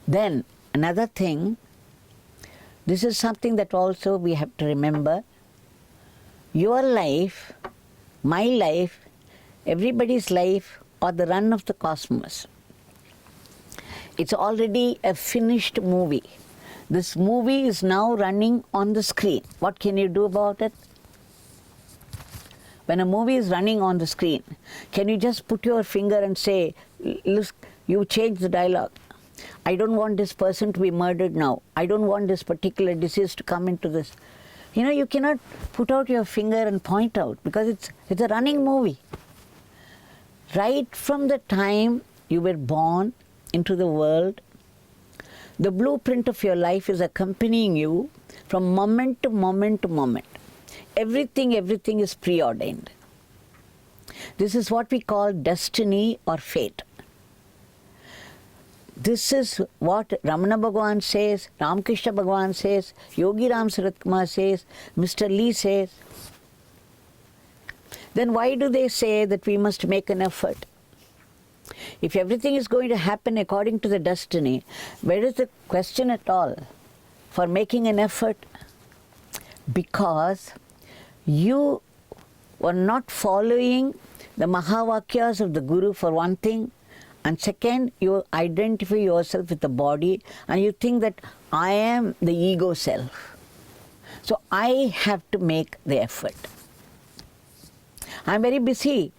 Then another thing, this is something that also we have to remember. Your life, my life, everybody's life, or the run of the cosmos. It's already a finished movie. This movie is now running on the screen. What can you do about it? When a movie is running on the screen, can you just put your finger and say, look, you change the dialogue. I don't want this person to be murdered now. I don't want this particular disease to come into this. You know, you cannot put out your finger and point out because it's a running movie. Right from the time you were born into the world, the blueprint of your life is accompanying you from moment to moment to moment. Everything is preordained. This is what we call destiny or fate. This is what Ramana Bhagavan says, Ramakrishna Bhagavan says, Yogi Ramsuratkumar says, Mr. Lee says. Then why do they say that we must make an effort? If everything is going to happen according to the destiny, where is the question at all for making an effort? Because you were not following the Mahavakyas of the Guru for one thing, and second, you identify yourself with the body and you think that I am the ego self. So I have to make the effort. I'm very busy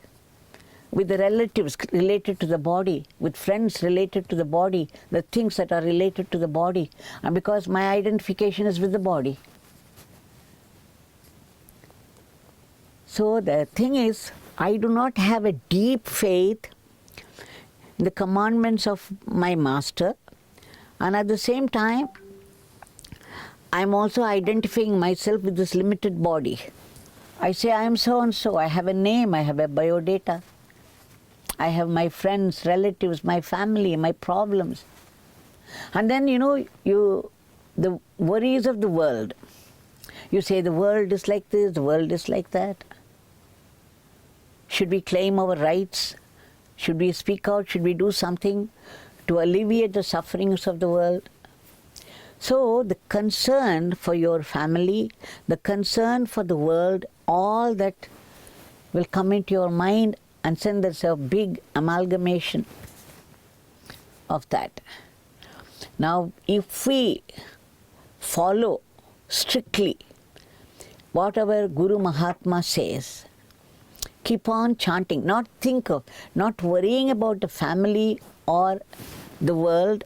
with the relatives related to the body, with friends related to the body, the things that are related to the body, and because my identification is with the body. So the thing is, I do not have a deep faith in the commandments of my master, and at the same time, I'm also identifying myself with this limited body. I say I am so and so, I have a name, I have a biodata. I have my friends, relatives, my family, my problems. And then, the worries of the world. You say the world is like this, the world is like that. Should we claim our rights? Should we speak out? Should we do something to alleviate the sufferings of the world? So the concern for your family, the concern for the world, all that will come into your mind, and then there's a big amalgamation of that. Now, if we follow strictly what our Guru Mahatma says, keep on chanting, not not worrying about the family or the world,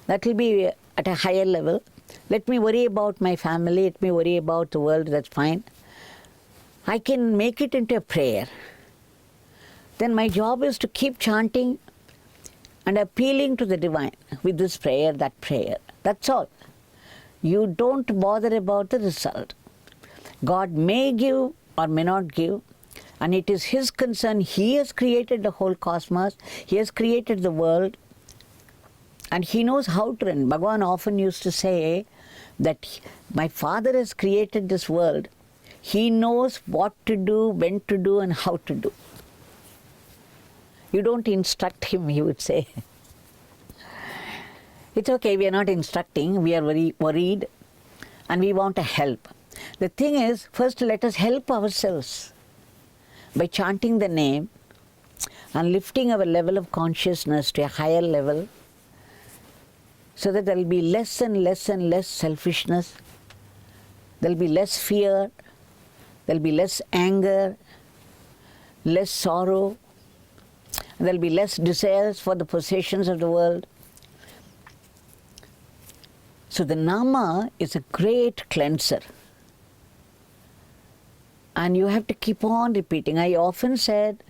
that will be at a higher level. Let me worry about my family, let me worry about the world, that's fine. I can make it into a prayer. Then my job is to keep chanting and appealing to the divine with this prayer, that prayer. That's all. You don't bother about the result. God may give or may not give, and it is His concern. He has created the whole cosmos, He has created the world, and He knows how to run. Bhagavan often used to say that my Father has created this world. He knows what to do, when to do, and how to do. You don't instruct Him, he would say. It's okay, we are not instructing, we are very worried and we want to help. The thing is, first let us help ourselves by chanting the name and lifting our level of consciousness to a higher level, so that there will be less and less and less selfishness, there will be less fear, there will be less anger, less sorrow, there will be less desires for the possessions of the world. So the Nama is a great cleanser. And you have to keep on repeating. I often said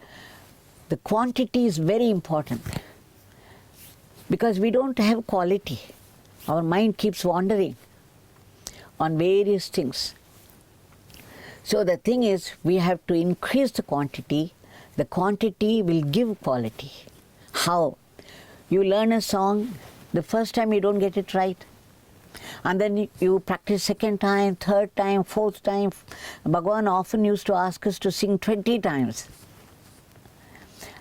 the quantity is very important, because we don't have quality. Our mind keeps wandering on various things. So the thing is, we have to increase the quantity. The quantity will give quality. How? You learn a song, the first time you don't get it right. And then you practice second time, third time, fourth time. Bhagavan often used to ask us to sing 20 times.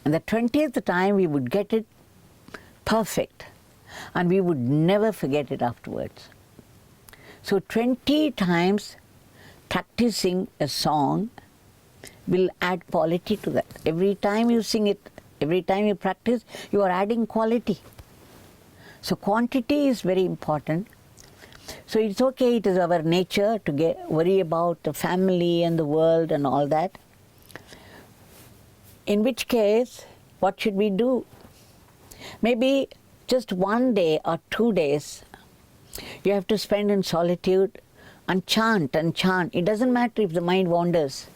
And the 20th time we would get it perfect. and we would never forget it afterwards. So 20 times practicing a song will add quality to that. Every time you sing it, every time you practice, you are adding quality. So quantity is very important. So it's okay, it is our nature to worry about the family and the world and all that. In which case, what should we do? Maybe just 1 day or 2 days you have to spend in solitude and chant and chant. It doesn't matter if the mind wanders.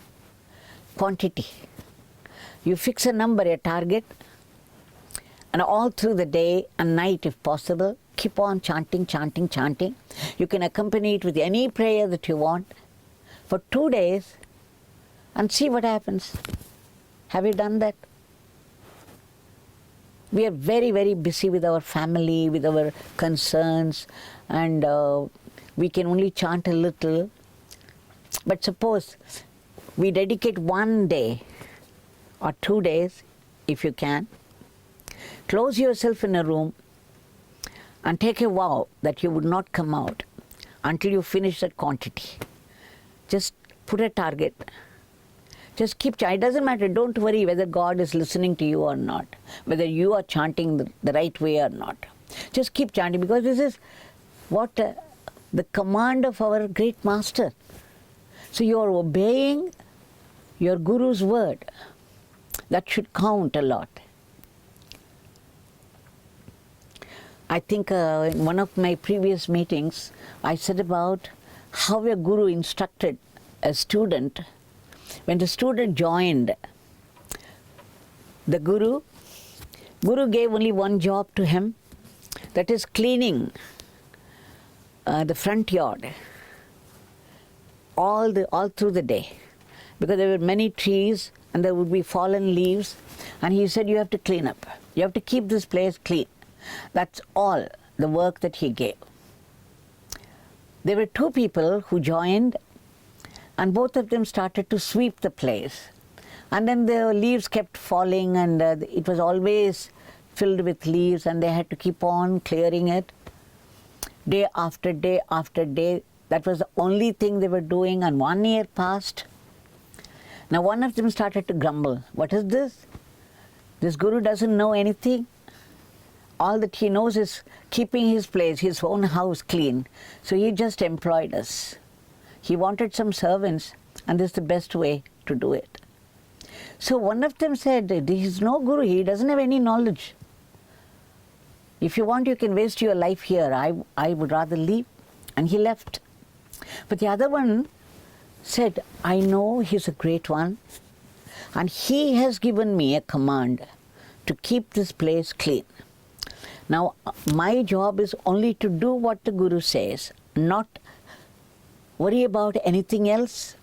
Quantity. You fix a number, a target, and all through the day and night if possible, keep on chanting, chanting, chanting. You can accompany it with any prayer that you want for 2 days and see what happens. Have you done that? We are very, very busy with our family, with our concerns, and we can only chant a little. But suppose we dedicate 1 day or 2 days, if you can, close yourself in a room and take a vow that you would not come out until you finish that quantity. Just put a target. Just keep chanting. It doesn't matter. Don't worry whether God is listening to you or not, whether you are chanting the right way or not. Just keep chanting, because this is what the command of our great master. So you are obeying your Guru's word. That should count a lot. I think in one of my previous meetings, I said about how a Guru instructed a student. When the student joined the Guru gave only one job to him, that is cleaning the front yard all through the day, because there were many trees and there would be fallen leaves, and he said, you have to clean up. You have to keep this place clean. That's all the work that he gave. There were 2 people who joined, and both of them started to sweep the place. And then the leaves kept falling, and it was always filled with leaves, and they had to keep on clearing it day after day after day. That was the only thing they were doing, and 1 year passed. Now one of them started to grumble. What is this? This Guru doesn't know anything. All that he knows is keeping his place, his own house clean. So he just employed us. He wanted some servants, and this is the best way to do it. So one of them said, there is no Guru, he doesn't have any knowledge. If you want, you can waste your life here. I would rather leave. And he left. But the other one said, I know he's a great one, and he has given me a command to keep this place clean. Now, my job is only to do what the Guru says, not worry about anything else.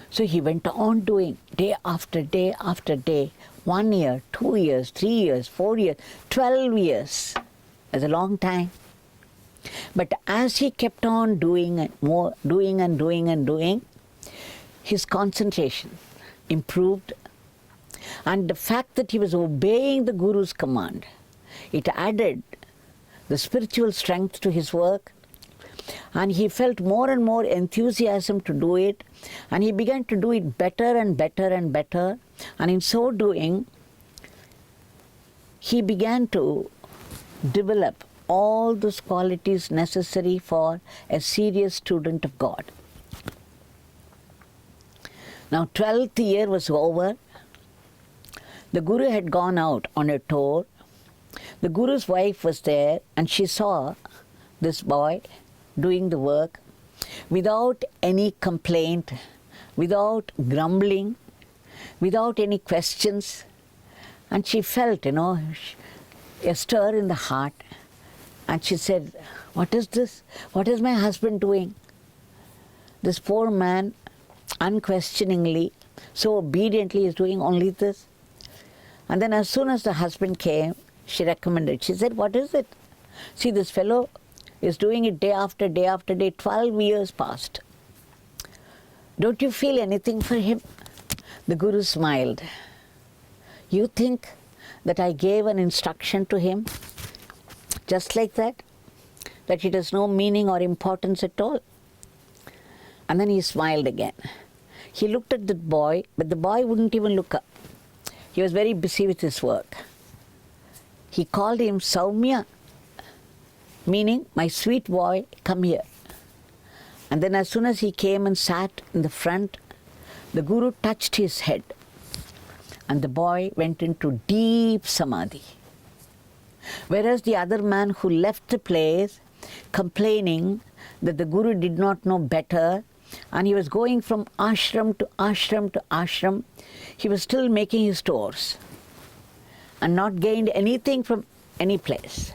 So he went on doing day after day after day, 1 year, 2 years, 3 years, 4 years, 12 years. That's a long time. But as he kept on doing and more, doing and doing and doing, his concentration improved. And the fact that he was obeying the Guru's command, it added the spiritual strength to his work. And he felt more and more enthusiasm to do it, and he began to do it better and better and better. And in so doing, he began to develop all those qualities necessary for a serious student of God. Now 12th year was over. The Guru had gone out on a tour. The Guru's wife was there, and she saw this boy doing the work without any complaint, without grumbling, without any questions. And she felt, a stir in the heart. And she said, what is this? What is my husband doing? This poor man, unquestioningly, so obediently is doing only this. And then as soon as the husband came, she recommended. She said, what is it? See, this fellow is doing it day after day after day. 12 years passed. Don't you feel anything for him? The Guru smiled. You think that I gave an instruction to him? Just like that it has no meaning or importance at all. And then he smiled again. He looked at the boy, but the boy wouldn't even look up. He was very busy with his work. He called him Saumya, meaning, my sweet boy, come here. And then as soon as he came and sat in the front, the Guru touched his head. And the boy went into deep samadhi. Whereas the other man who left the place complaining that the Guru did not know better, and he was going from ashram to ashram to ashram, he was still making his tours and not gained anything from any place.